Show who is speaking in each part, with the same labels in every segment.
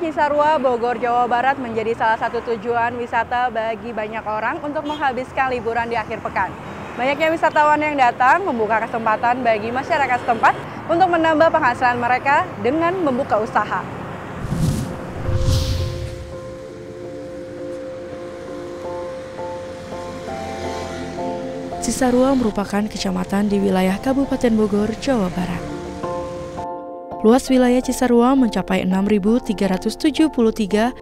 Speaker 1: Cisarua, Bogor, Jawa Barat menjadi salah satu tujuan wisata bagi banyak orang untuk menghabiskan liburan di akhir pekan. Banyaknya wisatawan yang datang membuka kesempatan bagi masyarakat setempat untuk menambah penghasilan mereka dengan membuka usaha.
Speaker 2: Cisarua merupakan kecamatan di wilayah Kabupaten Bogor, Jawa Barat. Luas wilayah Cisarua mencapai 6.373,62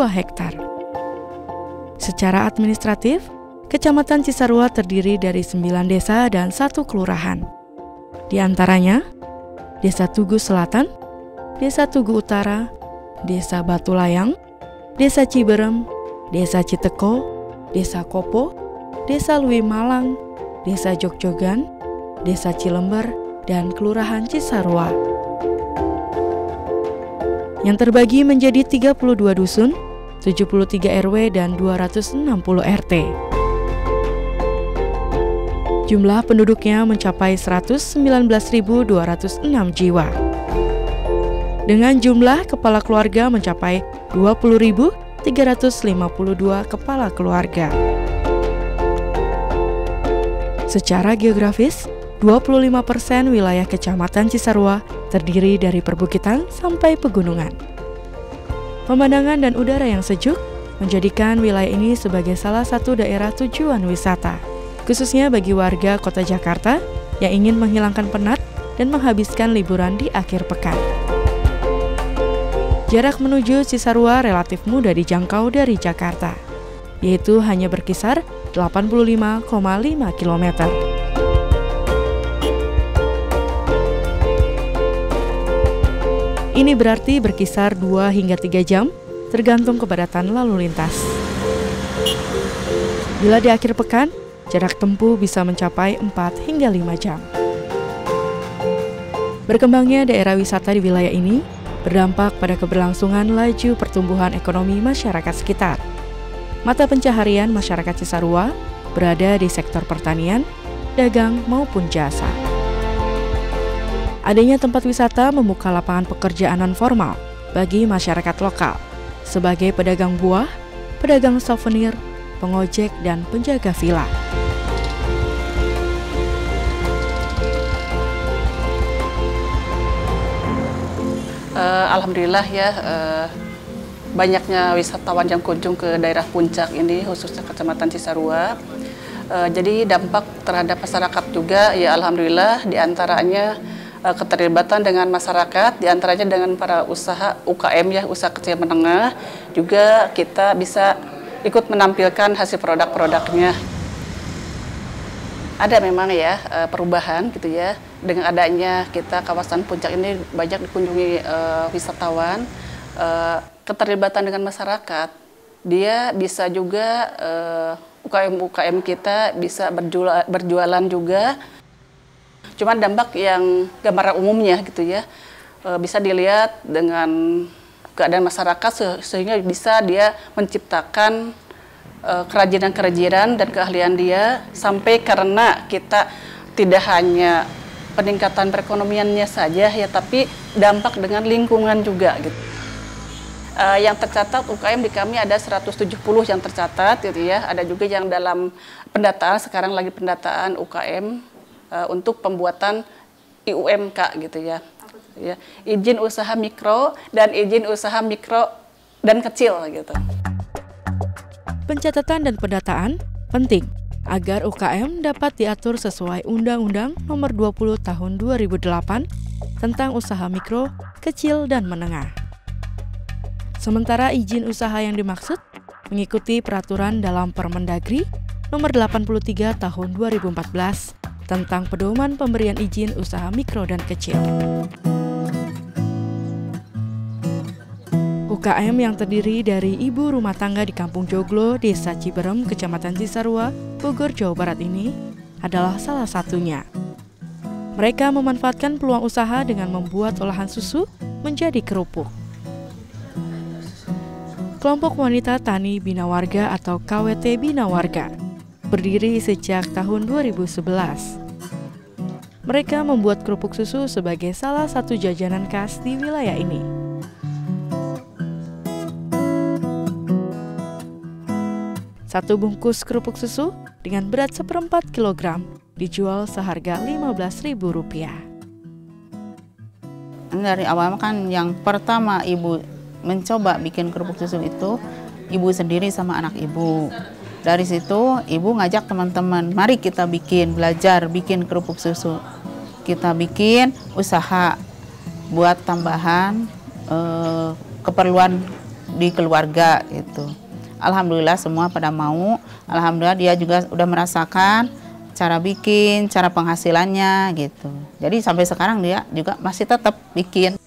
Speaker 2: hektar. Secara administratif, Kecamatan Cisarua terdiri dari 9 desa dan 1 kelurahan. Di antaranya, Desa Tugu Selatan, Desa Tugu Utara, Desa Batu Layang, Desa Ciberem, Desa Citeko, Desa Kopo, Desa Lui Malang, Desa Jogjogan, Desa Cilember, dan Kelurahan Cisarua. Yang terbagi menjadi 32 dusun, 73 RW, dan 260 RT. Jumlah penduduknya mencapai 119.206 jiwa. Dengan jumlah kepala keluarga mencapai 20.352 kepala keluarga. Secara geografis, 25% wilayah Kecamatan Cisarua terdiri dari perbukitan sampai pegunungan. Pemandangan dan udara yang sejuk menjadikan wilayah ini sebagai salah satu daerah tujuan wisata, khususnya bagi warga kota Jakarta yang ingin menghilangkan penat dan menghabiskan liburan di akhir pekan. Jarak menuju Cisarua relatif mudah dijangkau dari Jakarta, yaitu hanya berkisar 85,5 km. Ini berarti berkisar 2 hingga 3 jam, tergantung kepadatan lalu lintas. Bila di akhir pekan, jarak tempuh bisa mencapai 4 hingga 5 jam. Berkembangnya daerah wisata di wilayah ini berdampak pada keberlangsungan laju pertumbuhan ekonomi masyarakat sekitar. Mata pencaharian masyarakat Cisarua berada di sektor pertanian, dagang, maupun jasa. Adanya tempat wisata membuka lapangan pekerjaan non-formal bagi masyarakat lokal sebagai pedagang buah, pedagang souvenir, pengojek, dan penjaga villa.
Speaker 3: Alhamdulillah ya, banyaknya wisatawan yang kunjung ke daerah puncak ini, khususnya Kecamatan Cisarua. Jadi dampak terhadap masyarakat juga ya, alhamdulillah, diantaranya keterlibatan dengan masyarakat, diantaranya dengan para usaha UKM ya, usaha kecil menengah, juga kita bisa ikut menampilkan hasil produk-produknya. Ada memang ya perubahan gitu ya, dengan adanya kita kawasan puncak ini banyak dikunjungi wisatawan, keterlibatan dengan masyarakat, dia bisa juga UKM kita bisa berjualan juga. Cuman dampak yang gambaran umumnya gitu ya, bisa dilihat dengan keadaan masyarakat sehingga bisa dia menciptakan kerajinan-kerajinan dan keahlian dia, sampai karena kita tidak hanya peningkatan perekonomiannya saja ya, tapi dampak dengan lingkungan juga gitu. Yang tercatat UKM di kami ada 170 yang tercatat gitu ya, ada juga yang dalam pendataan, sekarang lagi pendataan UKM untuk pembuatan IUMK gitu ya. Ya, izin usaha mikro dan izin usaha mikro dan kecil gitu.
Speaker 2: Pencatatan dan pendataan penting agar UKM dapat diatur sesuai Undang-Undang Nomor 20 Tahun 2008 tentang usaha mikro, kecil, dan menengah. Sementara izin usaha yang dimaksud mengikuti peraturan dalam Permendagri Nomor 83 Tahun 2014 tentang pedoman pemberian izin usaha mikro dan kecil. UKM yang terdiri dari ibu rumah tangga di Kampung Joglo, Desa Ciberem, Kecamatan Cisarua, Bogor, Jawa Barat ini adalah salah satunya. Mereka memanfaatkan peluang usaha dengan membuat olahan susu menjadi kerupuk. Kelompok Wanita Tani Bina Warga atau KWT Bina Warga berdiri sejak tahun 2011. Mereka membuat kerupuk susu sebagai salah satu jajanan khas di wilayah ini. Satu bungkus kerupuk susu dengan berat 1/4 kilogram dijual seharga Rp15.000.
Speaker 4: Dari awal kan yang pertama ibu mencoba bikin kerupuk susu itu ibu sendiri sama anak ibu. Dari situ ibu ngajak teman-teman, mari kita belajar bikin kerupuk susu. Kita bikin usaha buat tambahan keperluan di keluarga gitu. Alhamdulillah semua pada mau. Alhamdulillah dia juga udah merasakan cara bikin, cara penghasilannya gitu. Jadi sampai sekarang dia juga masih tetap bikin.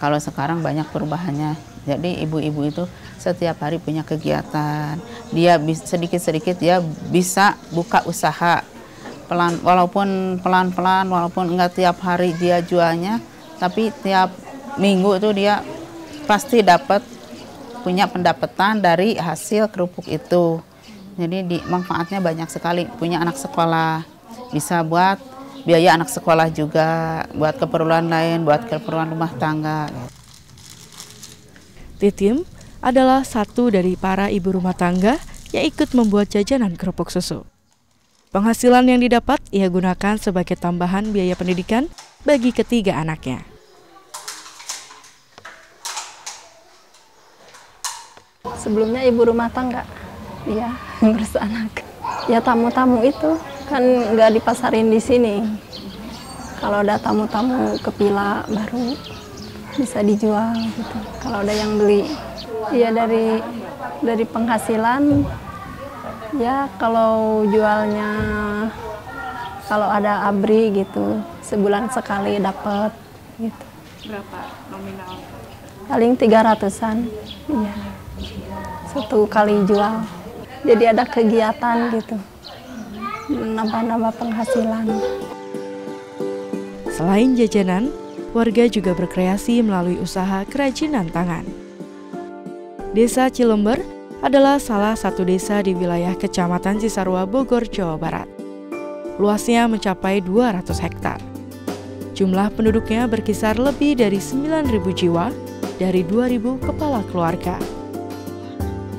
Speaker 4: Kalau sekarang banyak perubahannya. Jadi ibu-ibu itu setiap hari punya kegiatan. Dia sedikit-sedikit dia bisa buka usaha. Walaupun pelan-pelan, walaupun enggak tiap hari dia jualnya, tapi tiap minggu itu dia pasti punya pendapatan dari hasil kerupuk itu. Jadi manfaatnya banyak sekali. Punya anak sekolah, bisa buat biaya anak sekolah juga, buat keperluan lain, buat keperluan rumah tangga.
Speaker 2: Titim adalah satu dari para ibu rumah tangga yang ikut membuat jajanan kerupuk susu. Penghasilan yang didapat ia gunakan sebagai tambahan biaya pendidikan bagi ketiga anaknya.
Speaker 5: Sebelumnya ibu rumah tangga, ya ngurus anak. Ya tamu-tamu itu kan nggak dipasarin di sini. Kalau ada tamu-tamu ke Pila baru bisa dijual gitu. Kalau ada yang beli, ya dari penghasilan. Ya kalau jualnya, kalau ada abri gitu, sebulan sekali dapat gitu.
Speaker 1: Berapa nominal?
Speaker 5: Paling 300-an, iya. Satu kali jual. Jadi ada kegiatan gitu, nambah-nambah penghasilan.
Speaker 2: Selain jajanan, warga juga berkreasi melalui usaha kerajinan tangan. Desa Cilember adalah salah satu desa di wilayah Kecamatan Cisarua, Bogor, Jawa Barat. Luasnya mencapai 200 hektar. Jumlah penduduknya berkisar lebih dari 9.000 jiwa dari 2.000 kepala keluarga.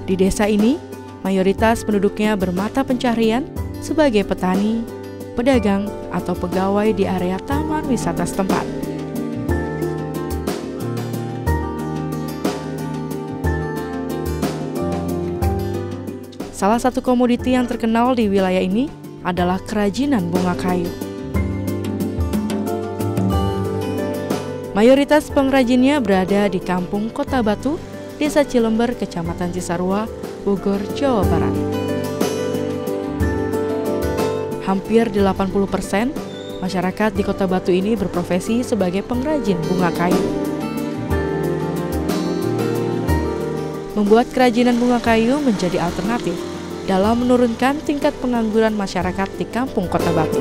Speaker 2: Di desa ini, mayoritas penduduknya bermata pencaharian sebagai petani, pedagang, atau pegawai di area taman wisata setempat. Salah satu komoditi yang terkenal di wilayah ini adalah kerajinan bunga kayu. Mayoritas pengrajinnya berada di Kampung Kota Batu, Desa Cilember, Kecamatan Cisarua, Bogor, Jawa Barat. Hampir 80% masyarakat di Kota Batu ini berprofesi sebagai pengrajin bunga kayu. Membuat kerajinan bunga kayu menjadi alternatif dalam menurunkan tingkat pengangguran masyarakat di Kampung Kota Batu.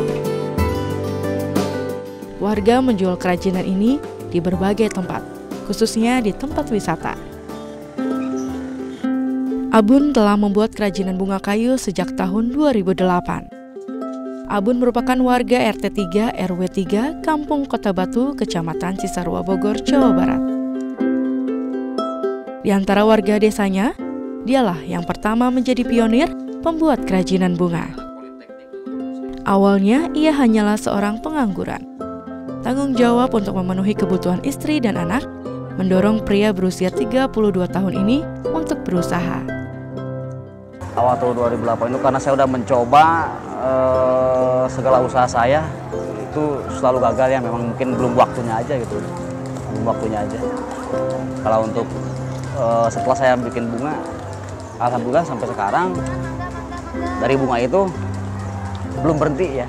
Speaker 2: Warga menjual kerajinan ini di berbagai tempat, khususnya di tempat wisata. Abun telah membuat kerajinan bunga kayu sejak tahun 2008. Abun merupakan warga RT 3 RW 3 Kampung Kota Batu, Kecamatan Cisarua, Bogor, Jawa Barat. Di antara warga desanya, dialah yang pertama menjadi pionir pembuat kerajinan bunga. Awalnya ia hanyalah seorang pengangguran. Tanggung jawab untuk memenuhi kebutuhan istri dan anak mendorong pria berusia 32 tahun ini untuk berusaha.
Speaker 6: Awal tahun 2008 itu karena saya udah mencoba segala usaha saya itu selalu gagal ya, memang mungkin belum waktunya aja gitu, belum waktunya aja. Kalau untuk setelah saya bikin bunga, alhamdulillah sampai sekarang dari bunga itu belum berhenti ya,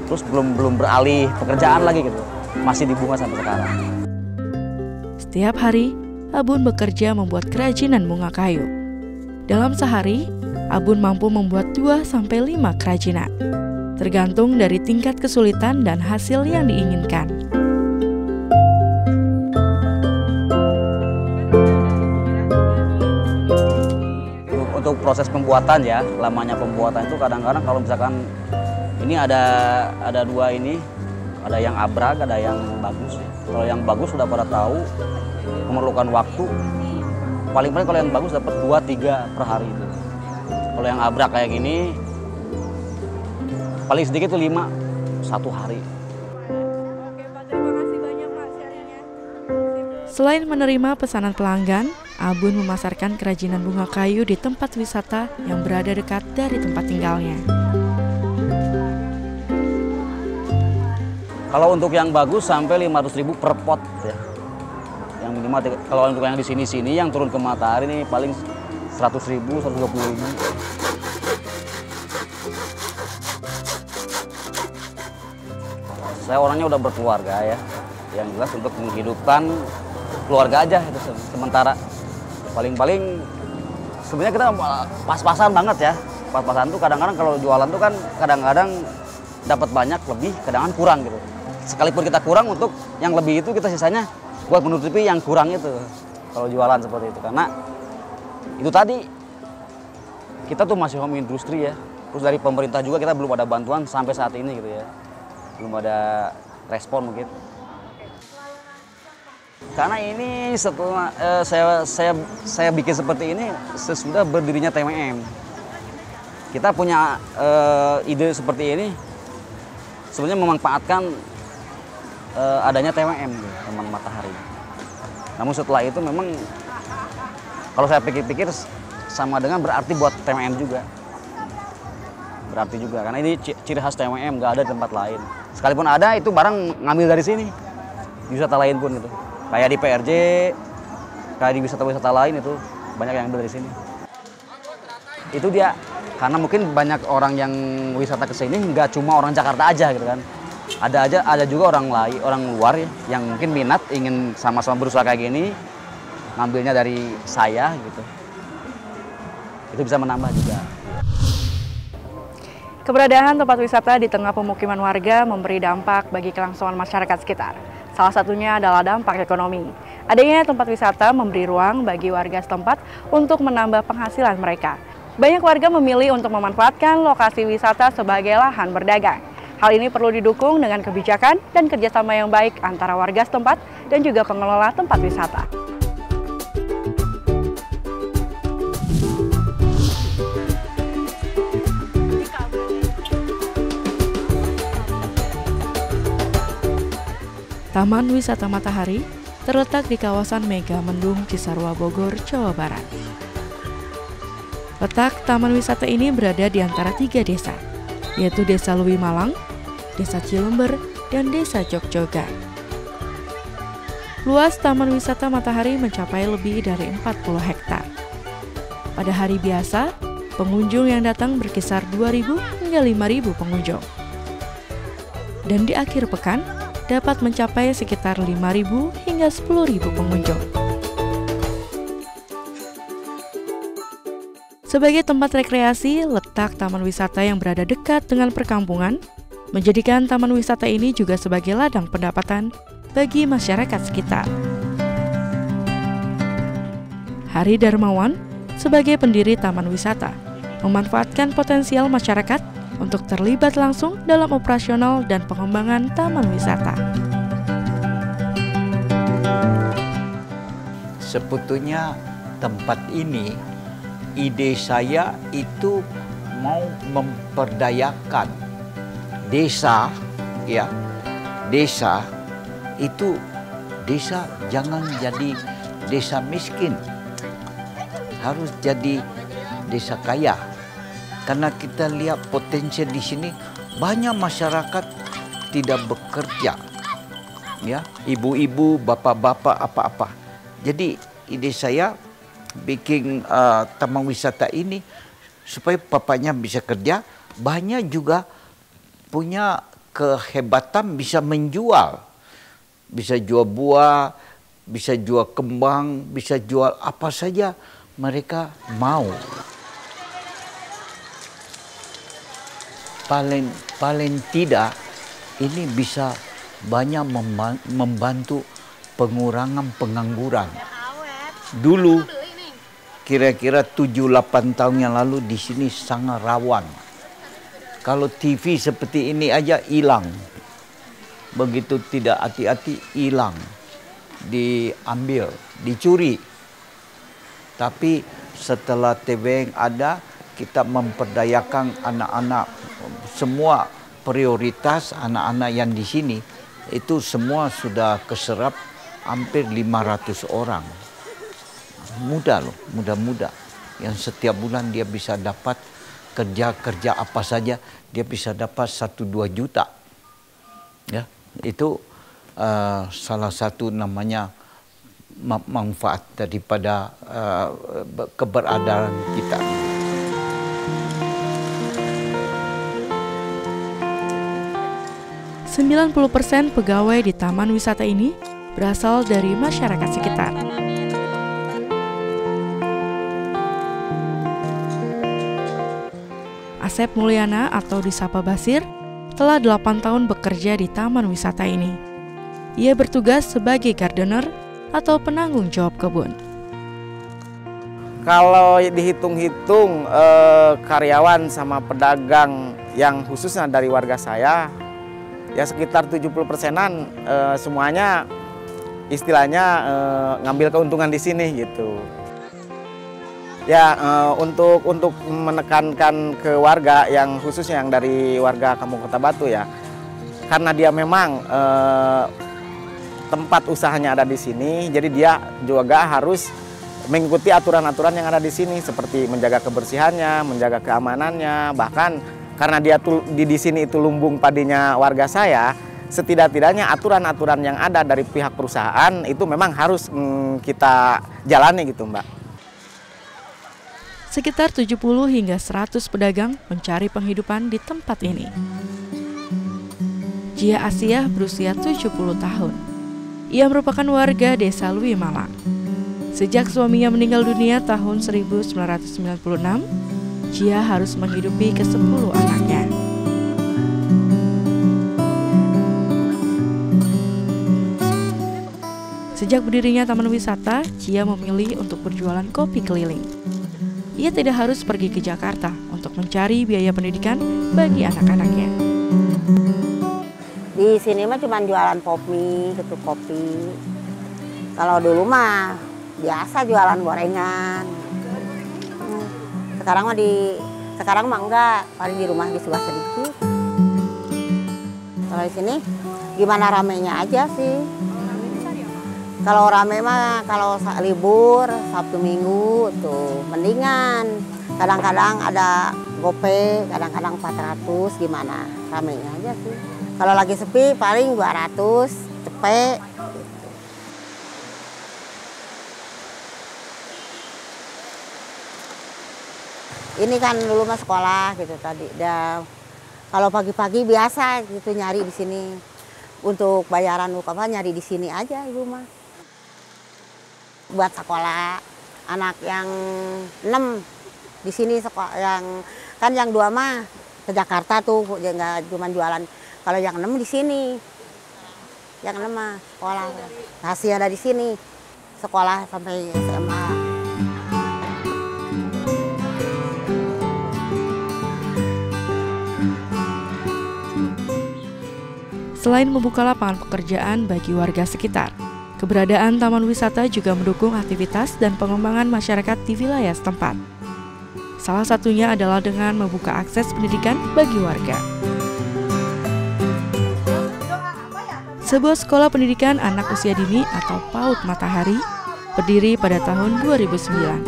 Speaker 6: terus belum beralih pekerjaan lagi gitu, masih di bunga sampai sekarang.
Speaker 2: Setiap hari, Abun bekerja membuat kerajinan bunga kayu. Dalam sehari, Abun mampu membuat 2-5 kerajinan, tergantung dari tingkat kesulitan dan hasil yang diinginkan.
Speaker 6: Untuk proses pembuatan ya, lamanya pembuatan itu kadang-kadang kalau misalkan ini ada dua ini, Ada yang abrak, ada yang bagus. Kalau yang bagus sudah pada tahu, memerlukan waktu. Paling-paling kalau yang bagus dapat 2-3 per hari itu. Kalau yang abrak kayak gini, paling sedikit itu 5 1 hari.
Speaker 2: Selain menerima pesanan pelanggan, Abun memasarkan kerajinan bunga kayu di tempat wisata yang berada dekat dari tempat tinggalnya.
Speaker 6: Kalau untuk yang bagus sampai 500.000 per pot ya. Yang minimal, kalau untuk yang di sini-sini yang turun ke matahari ini paling 100.000, 120.000. Saya orangnya udah berkeluarga ya. Yang jelas untuk menghidupkan keluarga aja itu sementara. Paling-paling sebenarnya kita pas-pasan banget ya. Pas-pasan tuh kadang-kadang kalau jualan tuh kan kadang-kadang dapat banyak lebih, kadang-kadang kurang gitu. Sekalipun kita kurang untuk yang lebih itu kita sisanya buat menutupi yang kurang itu. Kalau jualan seperti itu karena itu tadi kita tuh masih home industry ya. Terus dari pemerintah juga kita belum ada bantuan sampai saat ini gitu ya. Belum ada respon mungkin. Karena ini setelah saya bikin seperti ini sesudah berdirinya TMM. Kita punya ide seperti ini sebenarnya memanfaatkan adanya TMM, Taman Matahari. Namun setelah itu memang kalau saya pikir-pikir sama dengan berarti buat TMM juga. Berarti juga karena ini ciri khas TMM, nggak ada di tempat lain. Sekalipun ada itu barang ngambil dari sini. Di wisata lain pun gitu. Kayak di PRJ, kayak di wisata-wisata lain itu banyak yang ambil dari sini. Itu dia karena mungkin banyak orang yang wisata ke sini nggak cuma orang Jakarta aja gitu kan. Ada juga orang lain, orang luar ya, yang mungkin minat ingin sama-sama berusaha kayak gini, ngambilnya dari saya gitu. Itu bisa menambah juga.
Speaker 1: Keberadaan tempat wisata di tengah pemukiman warga memberi dampak bagi kelangsungan masyarakat sekitar. Salah satunya adalah dampak ekonomi. Adanya tempat wisata memberi ruang bagi warga setempat untuk menambah penghasilan mereka. Banyak warga memilih untuk memanfaatkan lokasi wisata sebagai lahan berdagang. Hal ini perlu didukung dengan kebijakan dan kerjasama yang baik antara warga setempat dan juga pengelola tempat wisata.
Speaker 2: Taman Wisata Matahari terletak di kawasan Mega Mendung, Cisarua, Bogor, Jawa Barat. Letak taman wisata ini berada di antara 3 desa, yaitu Desa Lewi Malang, Desa Cilember, dan Desa Jogjogan. Luas Taman Wisata Matahari mencapai lebih dari 40 hektar. Pada hari biasa, pengunjung yang datang berkisar 2.000 hingga 5.000 pengunjung. Dan di akhir pekan, dapat mencapai sekitar 5.000 hingga 10.000 pengunjung. Sebagai tempat rekreasi, letak taman wisata yang berada dekat dengan perkampungan menjadikan taman wisata ini juga sebagai ladang pendapatan bagi masyarakat sekitar. Hari Darmawan, sebagai pendiri taman wisata, memanfaatkan potensial masyarakat untuk terlibat langsung dalam operasional dan pengembangan taman wisata.
Speaker 7: Sebetulnya tempat ini, ide saya itu mau memperdayakan desa, ya. Desa itu, desa jangan jadi desa miskin. Harus jadi desa kaya. Karena kita lihat potensi di sini, banyak masyarakat tidak bekerja. Ya, ibu-ibu, bapak-bapak, apa-apa. Jadi ide saya bikin taman wisata ini supaya bapaknya bisa kerja, banyak juga punya kehebatan bisa menjual. Bisa jual buah, bisa jual kembang, bisa jual apa saja mereka mau. Paling tidak ini bisa banyak membantu pengurangan pengangguran. Dulu kira-kira 7-8 tahun yang lalu di sini sangat rawan. Kalau TV seperti ini aja hilang. begitu tidak hati-hati hilang, diambil, dicuri. Tapi setelah tebeng ada, kita memperdayakan anak-anak, semua prioritas anak-anak yang di sini itu semua sudah keserap hampir 500 orang. Muda loh, muda-muda yang setiap bulan dia bisa dapat kerja apa saja, dia bisa dapat 1-2 juta. Ya, itu salah satu namanya manfaat daripada keberadaan kita.
Speaker 2: %90 pegawai di taman wisata ini berasal dari masyarakat sekitar. Asep Mulyana atau disapa Basir telah 8 tahun bekerja di taman wisata ini. Ia bertugas sebagai gardener atau penanggung jawab kebun.
Speaker 8: Kalau dihitung-hitung karyawan sama pedagang yang khususnya dari warga saya, ya sekitar 70%-an semuanya istilahnya ngambil keuntungan di sini gitu. Ya untuk menekankan ke warga yang khususnya yang dari warga Kampung Kota Batu ya, karena dia memang tempat usahanya ada di sini, jadi dia juga harus mengikuti aturan-aturan yang ada di sini seperti menjaga kebersihannya, menjaga keamanannya, bahkan karena dia di sini itu lumbung padinya warga saya, setidak-tidaknya aturan-aturan yang ada dari pihak perusahaan itu memang harus kita jalani gitu, Mbak.
Speaker 2: Sekitar 70 hingga 100 pedagang mencari penghidupan di tempat ini. Jia Asia berusia 70 tahun. Ia merupakan warga desa Lui Malang. Sejak suaminya meninggal dunia tahun 1996, Jia harus menghidupi ke-10 anaknya. Sejak berdirinya taman wisata, Jia memilih untuk berjualan kopi keliling. Ia tidak harus pergi ke Jakarta untuk mencari biaya pendidikan bagi anak-anaknya.
Speaker 9: Di sini mah cuma jualan kopi, gitu kopi. Kalau dulu mah biasa jualan gorengan. Sekarang mah enggak, paling di rumah bisa sedikit. Kalau di sini gimana ramenya aja sih. Kalau rame mah kalau libur Sabtu Minggu tuh mendingan. Kadang-kadang ada gope, kadang-kadang 400 gimana ramenya aja sih. Kalau lagi sepi paling 200 cepet. Ini kan dulu mah sekolah gitu tadi. Kalau pagi-pagi biasa gitu nyari di sini. Untuk bayaran apa nyari di sini aja ibu mah. Buat sekolah anak yang 6 di sini sekolah yang 2 mah ke Jakarta tuh ya nggak cuma jualan. Kalau yang 6 di sini, yang 6 mah sekolah masih ada di sini sekolah sampai SMA.
Speaker 2: Selain membuka lapangan pekerjaan bagi warga sekitar, keberadaan taman wisata juga mendukung aktivitas dan pengembangan masyarakat di wilayah setempat. Salah satunya adalah dengan membuka akses pendidikan bagi warga. Sebuah sekolah pendidikan anak usia dini atau PAUD Matahari berdiri pada tahun 2009.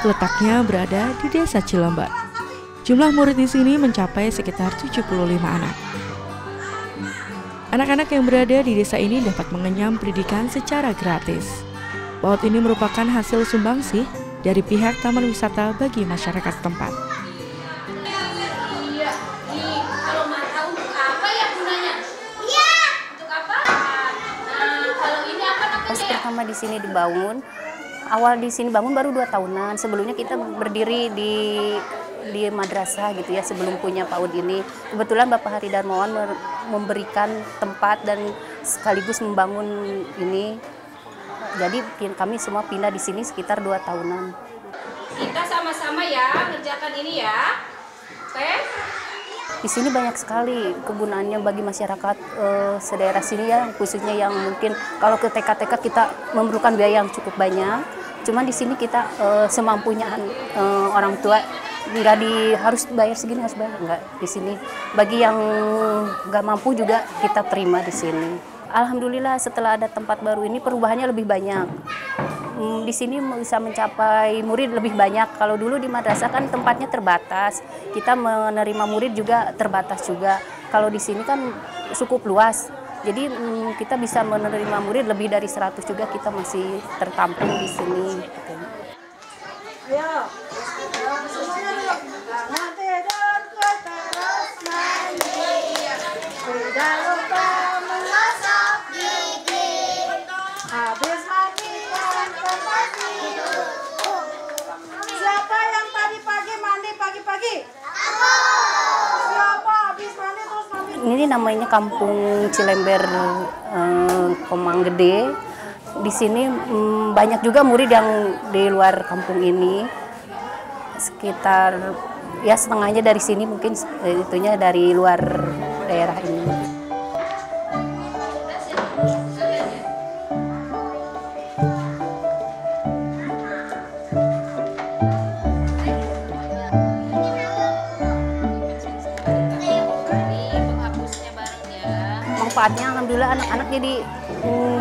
Speaker 2: Letaknya berada di Desa Cilember. Jumlah murid di sini mencapai sekitar 75 anak. Anak-anak yang berada di desa ini dapat mengenyam pendidikan secara gratis. PAUD ini merupakan hasil sumbangsih dari pihak taman wisata bagi masyarakat setempat.
Speaker 10: Pas pertama di sini dibangun, awal di sini bangun baru 2 tahunan. Sebelumnya kita berdiri di madrasah gitu ya, sebelum punya PAUD ini. Kebetulan Bapak Hari Darmawan memberikan tempat dan sekaligus membangun ini. Jadi kami semua pindah di sini sekitar 2 tahunan.
Speaker 11: Kita sama-sama ya ngerjakan ini ya. Oke?
Speaker 10: Di sini banyak sekali kegunaannya bagi masyarakat sedaerah sini ya, khususnya yang mungkin kalau ke TK-TK kita memerlukan biaya yang cukup banyak. Cuman di sini kita semampunya orang tua nggak harus bayar segini, harus bayar nggak. Di sini bagi yang nggak mampu juga kita terima di sini. Alhamdulillah setelah ada tempat baru ini perubahannya lebih banyak. Di sini bisa mencapai murid lebih banyak. Kalau dulu di madrasah kan tempatnya terbatas, kita menerima murid juga terbatas juga. Kalau di sini kan cukup luas, jadi kita bisa menerima murid lebih dari 100 juga, kita masih tertampung di sini.
Speaker 11: Ayo, semuanya dulu. Jangan tidur terus mandi. Tidak lupa menggosok gigi. Habis mandi jangan tempat tidur. Siapa yang tadi pagi mandi pagi-pagi? Aku. Siapa habis mandi terus mandi?
Speaker 10: Ini namanya Kampung Cilember Komang Gede. Di sini banyak juga murid yang di luar kampung ini, sekitar ya setengahnya dari sini, mungkin itunya dari luar daerah ini. Manfaatnya alhamdulillah anak-anak jadi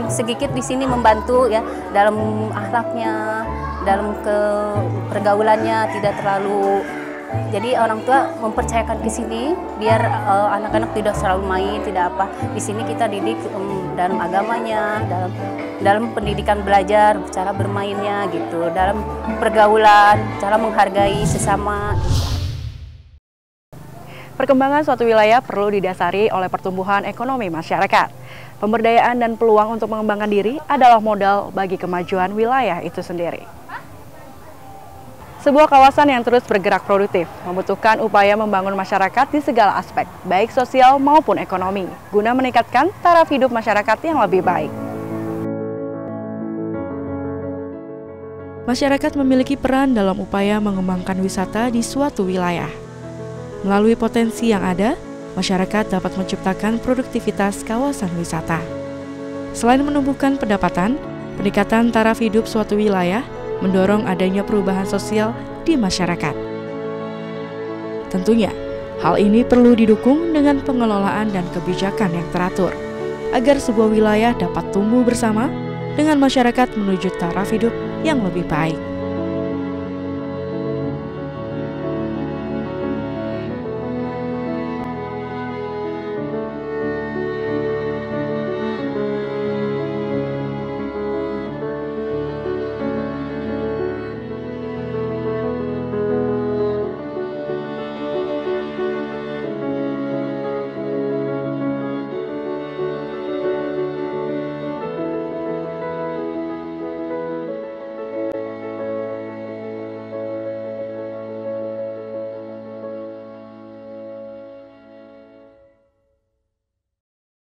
Speaker 10: sedikit di sini membantu ya dalam akhlaknya, dalam pergaulannya tidak terlalu. Jadi orang tua mempercayakan ke sini biar anak-anak tidak selalu main, tidak apa. Di sini kita didik dalam agamanya, dalam pendidikan belajar, cara bermainnya gitu, dalam pergaulan, cara menghargai sesama.
Speaker 1: Perkembangan suatu wilayah perlu didasari oleh pertumbuhan ekonomi masyarakat. Pemberdayaan dan peluang untuk mengembangkan diri adalah modal bagi kemajuan wilayah itu sendiri. Sebuah kawasan yang terus bergerak produktif membutuhkan upaya membangun masyarakat di segala aspek, baik sosial maupun ekonomi, guna meningkatkan taraf hidup masyarakat yang lebih baik.
Speaker 2: Masyarakat memiliki peran dalam upaya mengembangkan wisata di suatu wilayah. Melalui potensi yang ada, masyarakat dapat menciptakan produktivitas kawasan wisata. Selain menumbuhkan pendapatan, peningkatan taraf hidup suatu wilayah mendorong adanya perubahan sosial di masyarakat. Tentunya, hal ini perlu didukung dengan pengelolaan dan kebijakan yang teratur, agar sebuah wilayah dapat tumbuh bersama dengan masyarakat menuju taraf hidup yang lebih baik.